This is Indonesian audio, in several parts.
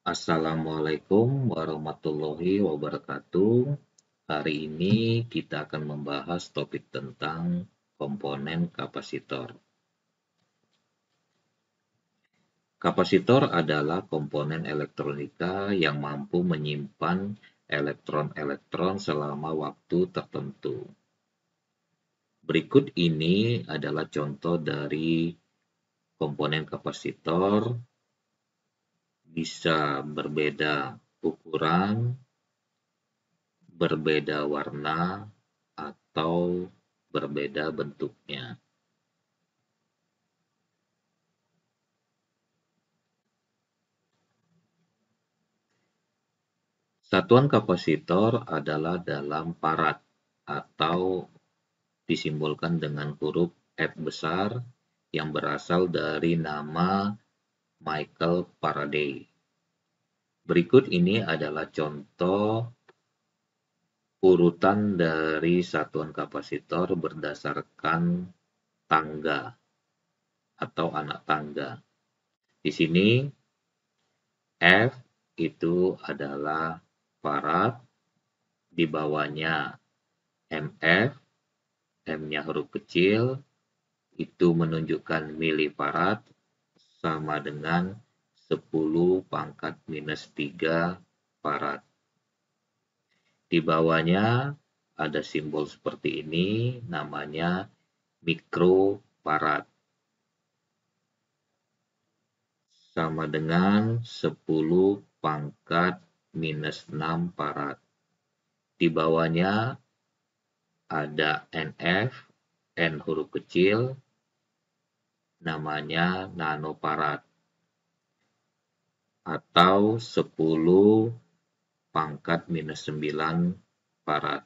Assalamualaikum warahmatullahi wabarakatuh. Hari ini kita akan membahas topik tentang komponen kapasitor. Kapasitor adalah komponen elektronika yang mampu menyimpan elektron-elektron selama waktu tertentu. Berikut ini adalah contoh dari komponen kapasitor, bisa berbeda ukuran, berbeda warna, atau berbeda bentuknya. Satuan kapasitor adalah dalam farad atau disimbolkan dengan huruf F besar yang berasal dari nama Michael Faraday. Berikut ini adalah contoh urutan dari satuan kapasitor berdasarkan tangga atau anak tangga. Di sini F itu adalah farad, di bawahnya MF, M-nya huruf kecil, itu menunjukkan milifarad sama dengan 10 pangkat minus 3 farad. Di bawahnya ada simbol seperti ini, namanya mikrofarad. Sama dengan 10 pangkat minus 6 farad. Di bawahnya ada NF, N huruf kecil, namanya nanofarad. Atau 10 pangkat minus 9 farad.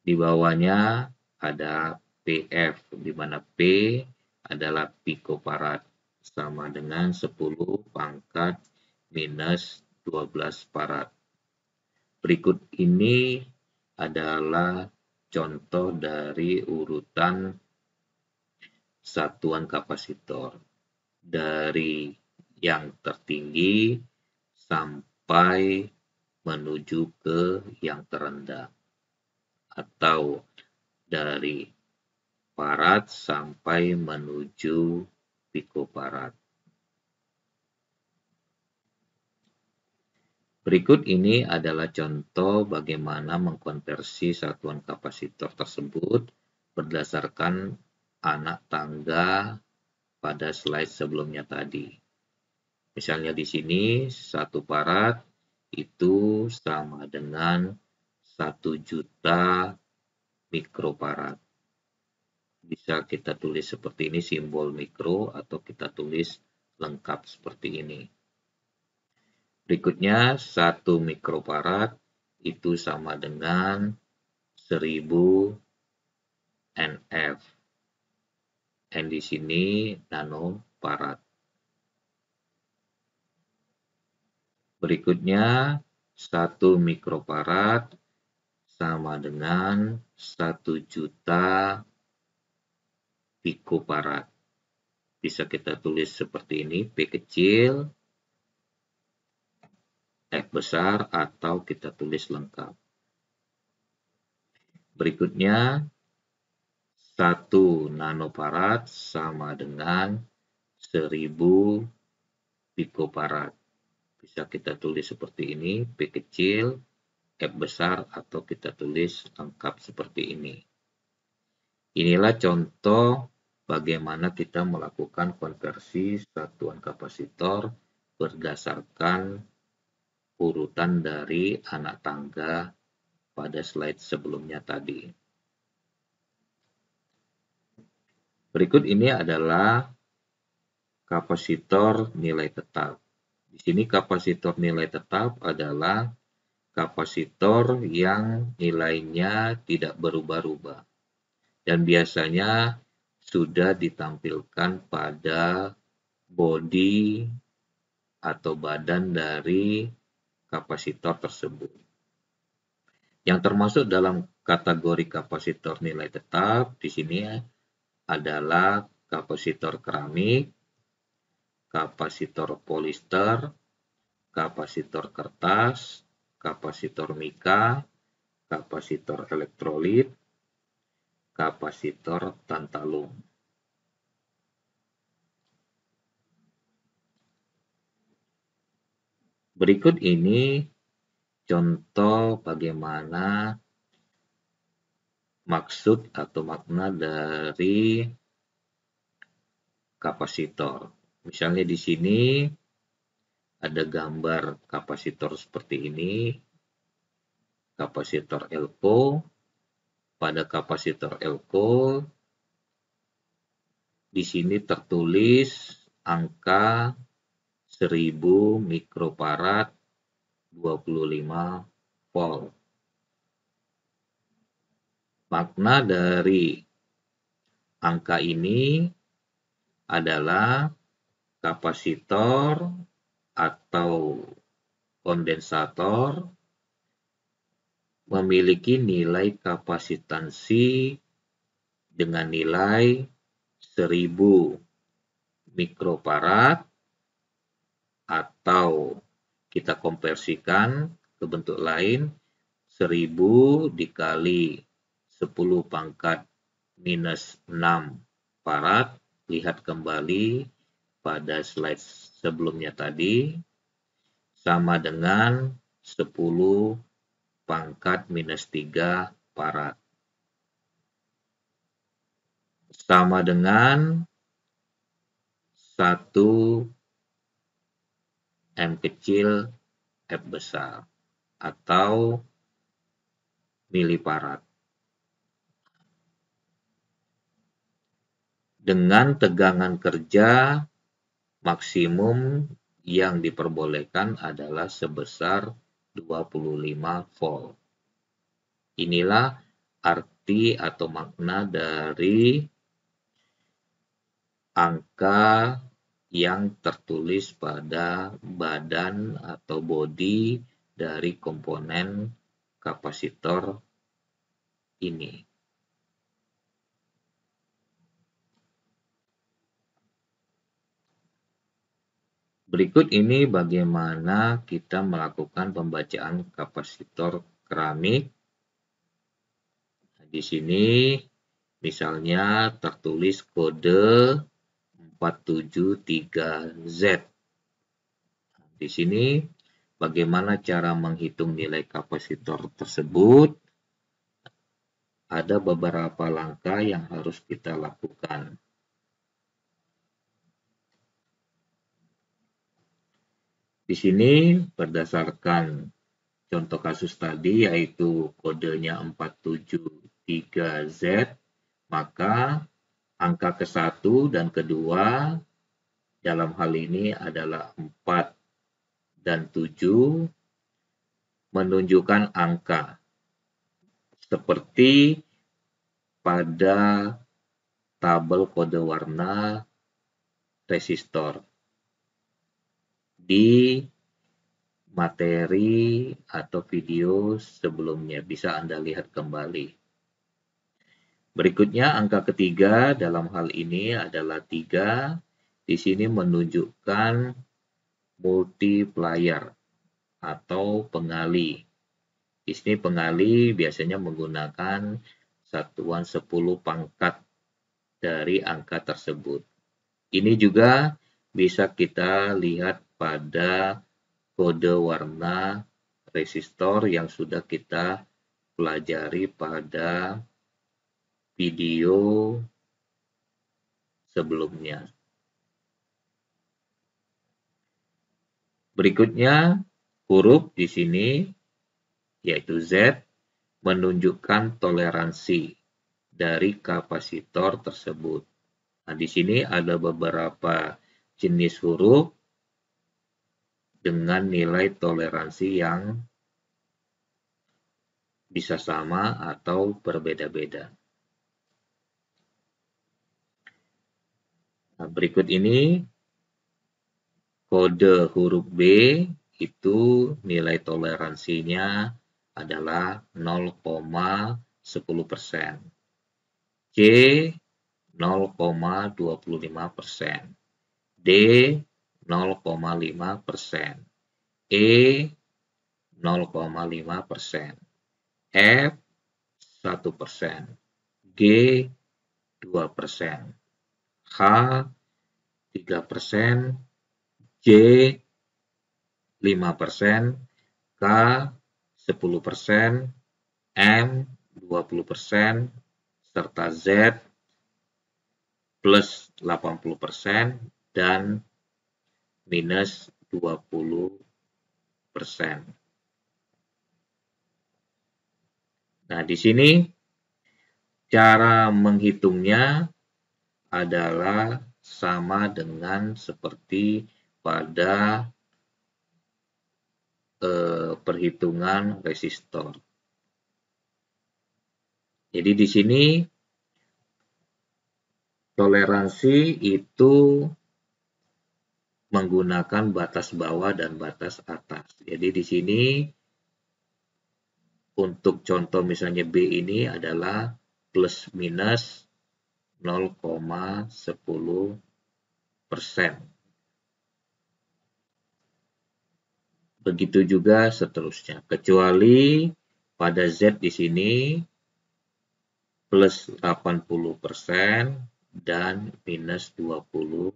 Di bawahnya ada PF, di mana P adalah picofarad, sama dengan 10 pangkat minus 12 farad. Berikut ini adalah contoh dari urutan satuan kapasitor dari yang tertinggi sampai menuju ke yang terendah, atau dari farad sampai menuju picofarad. Berikut ini adalah contoh bagaimana mengkonversi satuan kapasitor tersebut berdasarkan anak tangga pada slide sebelumnya tadi. Misalnya di sini 1 farad itu sama dengan 1 juta mikrofarad. Bisa kita tulis seperti ini, simbol mikro, atau kita tulis lengkap seperti ini. Berikutnya 1 mikrofarad itu sama dengan 1000 NF. N di sini nanofarad. Berikutnya 1 mikrofarad sama dengan 1 juta picofarad. Bisa kita tulis seperti ini, P kecil, F besar, atau kita tulis lengkap. Berikutnya 1 nanofarad sama dengan 1000 picofarad. Bisa kita tulis seperti ini, P kecil, F besar, atau kita tulis lengkap seperti ini. Inilah contoh bagaimana kita melakukan konversi satuan kapasitor berdasarkan urutan dari anak tangga pada slide sebelumnya tadi. Berikut ini adalah kapasitor nilai tetap. Di sini kapasitor nilai tetap adalah kapasitor yang nilainya tidak berubah-ubah dan biasanya sudah ditampilkan pada bodi atau badan dari kapasitor tersebut. Yang termasuk dalam kategori kapasitor nilai tetap di sini adalah kapasitor keramik, kapasitor polister, kapasitor kertas, kapasitor mika, kapasitor elektrolit, kapasitor tantalum. Berikut ini contoh bagaimana maksud atau makna dari kapasitor. Misalnya di sini ada gambar kapasitor seperti ini, kapasitor elko. Pada kapasitor elko di sini tertulis angka 1000 mikrofarad 25 volt. Makna dari angka ini adalah kapasitor atau kondensator memiliki nilai kapasitansi dengan nilai 1000 mikrofarad, atau kita konversikan ke bentuk lain, 1000 dikali 10 pangkat minus 6 farad. Lihat kembali pada slide sebelumnya tadi, sama dengan 10 pangkat minus 3 farad. Sama dengan 1 M kecil F besar atau milifarad. Dengan tegangan kerja maksimum yang diperbolehkan adalah sebesar 25 volt. Inilah arti atau makna dari angka yang tertulis pada badan atau bodi dari komponen kapasitor ini. Berikut ini bagaimana kita melakukan pembacaan kapasitor keramik. Di sini misalnya tertulis kode 473Z. Di sini bagaimana cara menghitung nilai kapasitor tersebut? Ada beberapa langkah yang harus kita lakukan. Di sini berdasarkan contoh kasus tadi yaitu kodenya 473Z, maka angka ke-1 dan ke-2 dalam hal ini adalah 4 dan 7 menunjukkan angka seperti pada tabel kode warna resistor di materi atau video sebelumnya, bisa Anda lihat kembali. Berikutnya angka ketiga dalam hal ini adalah 3. Di sini menunjukkan multiplier atau pengali. Di sini pengali biasanya menggunakan satuan 10 pangkat dari angka tersebut. Ini juga bisa kita lihat pada kode warna resistor yang sudah kita pelajari pada video sebelumnya. Berikutnya huruf di sini yaitu Z menunjukkan toleransi dari kapasitor tersebut. Nah, di sini ada beberapa jenis huruf dengan nilai toleransi yang bisa sama atau berbeda-beda. Nah, berikut ini kode huruf B, itu nilai toleransinya adalah 0,10%. C 0,25%. D 0,5%, E 0,5%, F 1%, G 2%, H 3%, J 5%, K 10%, M 20%, serta Z plus 80% dan minus 20%. Nah, di sini cara menghitungnya adalah sama dengan seperti pada perhitungan resistor. Jadi di sini toleransi itu menggunakan batas bawah dan batas atas. Jadi di sini untuk contoh misalnya B ini adalah plus minus 0,10%. Begitu juga seterusnya. Kecuali pada Z di sini plus 80% dan minus 20%.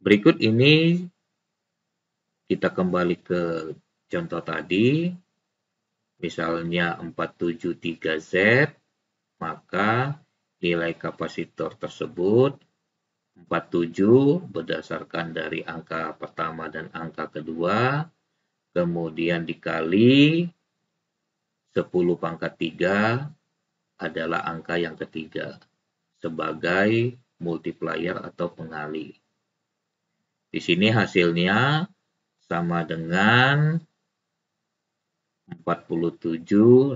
Berikut ini kita kembali ke contoh tadi, misalnya 473Z, maka nilai kapasitor tersebut 47 berdasarkan dari angka pertama dan angka kedua, kemudian dikali 10 pangkat 3 adalah angka yang ketiga sebagai multiplier atau pengali. Di sini hasilnya sama dengan 47.000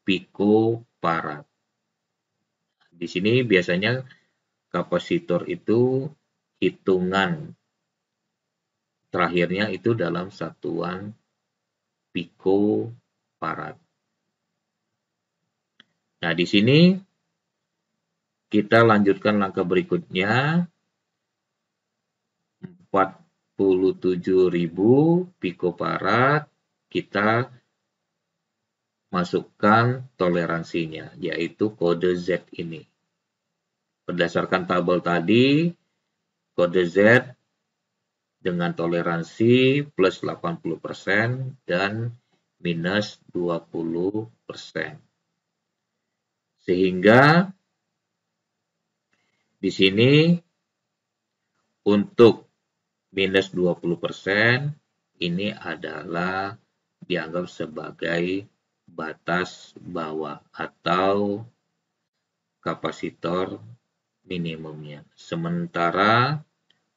picofarad. Di sini biasanya kapasitor itu hitungan terakhirnya itu dalam satuan picofarad. Nah, di sini kita lanjutkan langkah berikutnya. 47.000 picofarad kita masukkan toleransinya, yaitu kode Z ini. Berdasarkan tabel tadi, kode Z dengan toleransi plus 80% dan minus 20%. Sehingga di sini untuk minus 20% ini adalah dianggap sebagai batas bawah atau kapasitor minimumnya. Sementara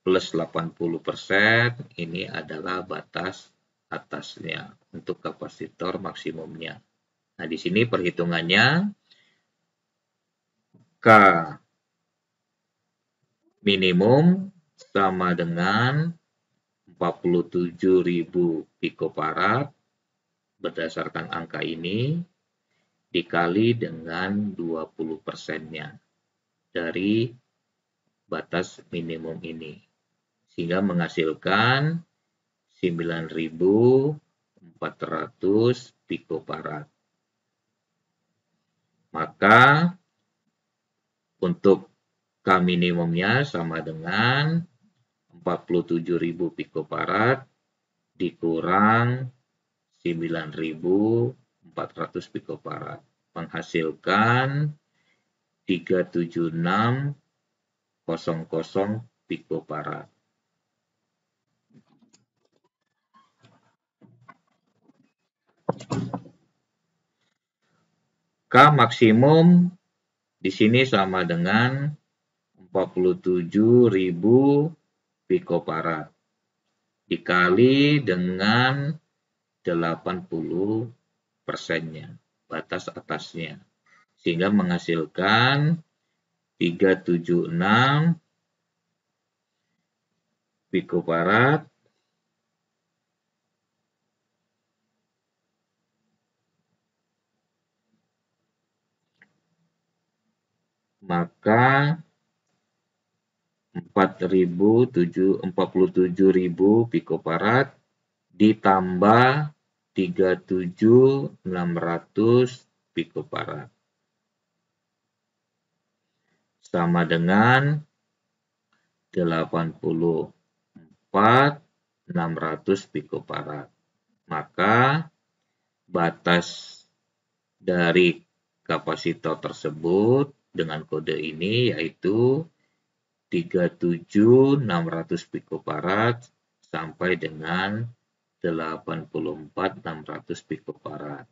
plus 80% ini adalah batas atasnya untuk kapasitor maksimumnya. Nah, di sini perhitungannya K minimum sama dengan 47.000 picofarad berdasarkan angka ini dikali dengan 20%-nya dari batas minimum ini, sehingga menghasilkan 9.400 picofarad. Maka untuk K minimumnya sama dengan 47.000 picofarad dikurang 9.400 picofarad menghasilkan 37600 picofarad. K maksimum di sini sama dengan 47.000 picofarad dikali dengan 80%-nya, batas atasnya, sehingga menghasilkan 376 picofarad maka 47.000 picofarad ditambah 37.600 picofarad sama dengan 84.600 picofarad. Maka batas dari kapasitor tersebut dengan kode ini yaitu 37.600 picofarad sampai dengan 84.600 picofarad.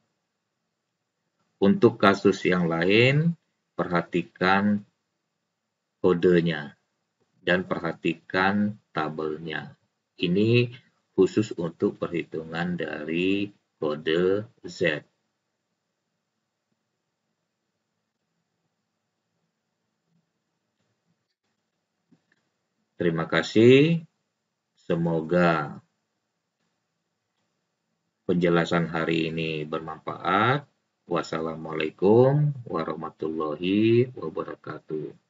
Untuk kasus yang lain, perhatikan kodenya dan perhatikan tabelnya. Ini khusus untuk perhitungan dari kode Z. Terima kasih. Semoga penjelasan hari ini bermanfaat. Wassalamualaikum warahmatullahi wabarakatuh.